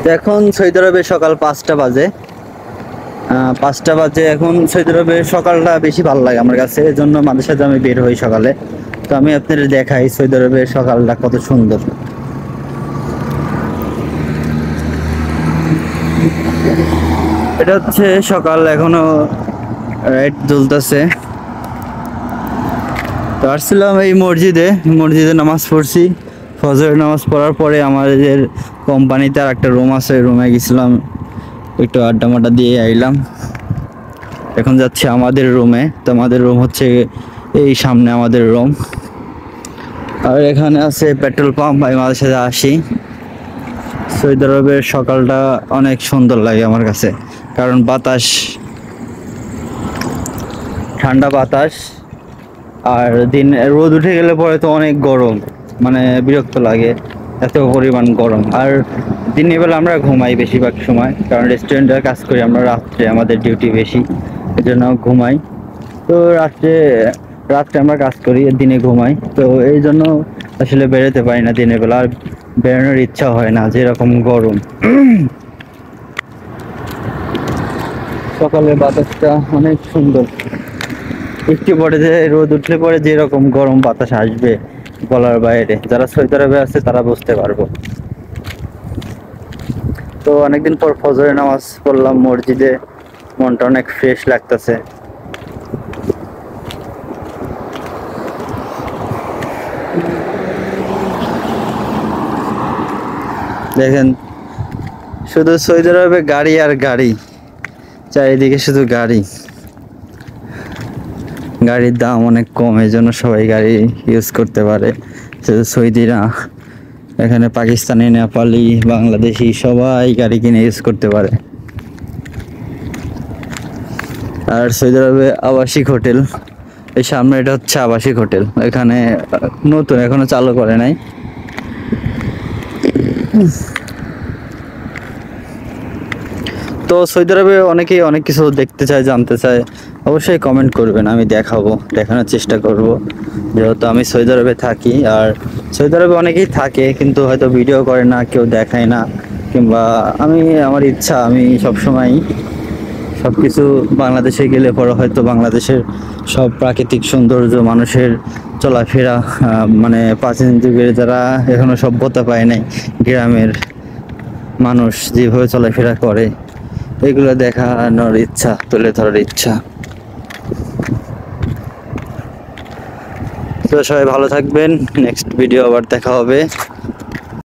তো এখন সৌদি আরবে সকাল 5টা বাজে। 5টা বাজে এখন। সৌদি আরবে সকালটা বেশি ভালো লাগে আমার কাছে, এজন্য মাঝে সাথে আমি বের হই সকালে। তো আমি আপনাদের দেখাই সৌদি আরবের সকালটা কত সুন্দর। এটা হচ্ছে সকাল, এখনো রাইট জ্বলতেছে। তো আসছিলাম এই মসজিদে নামাজ পড়ছি। ফজরের নামাজ পড়ার পরে আমাদের কোম্পানিতে আর একটা রুম আছে, রুমে গেছিলাম, একটু আড্ডা মাড্ডা দিয়ে আইলাম। এখন যাচ্ছি আমাদের রুমে। তো আমাদের রুম হচ্ছে এই সামনে আমাদের রুম। আর এখানে আছে পেট্রোল পাম্প। আমি মাঝে সাথে আসি। সৌদি আরবের সকালটা অনেক সুন্দর লাগে আমার কাছে, কারণ বাতাস, ঠান্ডা বাতাস। আর দিন রোদ উঠে গেলে পরে তো অনেক গরম, মানে বিরক্ত লাগে, এত পরিমাণ গরম। আর দিনের বেলা আমরা ঘুমাই বেশিরভাগ সময়, কারণ রেস্টুরেন্টে কাজ করি আমরা, রাত্রে আমাদের ডিউটি বেশি, এই জন্য ঘুমাই। তো রাত্রে আমরা কাজ করি, দিনে ঘুমাই। তো এই জন্য আসলে বেরোতে পারি না দিনের বেলা, আর বেরোনোর ইচ্ছা হয় না, যেরকম গরম। সকালের বাতাসটা অনেক সুন্দর। একটু পরে যে রোদ উঠলে পরে যেরকম গরম বাতাস আসবে বলার বাইরে। যারা সৌদি আরবে আছে তারা বুঝতে পারবো। তো অনেকদিন পর ফজরের নামাজ পড়লাম মসজিদে, মনটা অনেক ফ্রেশ লাগতেছে। দেখেন, শুধু সৌদি আরবে গাড়ি আর গাড়ি, চারিদিকে শুধু গাড়ি। গাড়ির দাম অনেক কম, এই জন্য সবাই গাড়ি ইউজ করতে পারে, শুধু সৌদি না। এখানে পাকিস্তানি, নেপালি, বাংলাদেশি সবাই গাড়ি কিনে ইউজ করতে পারে। আর সৌদি আরবে আবাসিক হোটেল, এই সামনে এটা হচ্ছে আবাসিক হোটেল। এখানে নতুন, এখনো চালু করে নাই। তো সৌদি আরবে অনেকেই অনেক কিছু দেখতে চায়, জানতে চায়, অবশ্যই কমেন্ট করবেন, আমি দেখাবো, দেখানোর চেষ্টা করব। যেহেতু আমি সৌদি আরবে থাকি, আর সৌদি আরবে অনেকেই থাকে কিন্তু হয়তো ভিডিও করে না, কেউ দেখায় না, কিংবা আমার ইচ্ছা আমি সবসময় সবকিছু, বাংলাদেশে গেলে পরে হয়তো বাংলাদেশের সব প্রাকৃতিক সৌন্দর্য, মানুষের চলাফেরা, মানে প্রাচীন যুগের যারা এখনো সভ্যতা পায় নাই, গ্রামের মানুষ যেভাবে চলাফেরা করে, এগুলো দেখানোর ইচ্ছা, তুলে ধরার ইচ্ছা। তো সবাই ভালো থাকবেন, নেক্সট ভিডিও আবার দেখা হবে।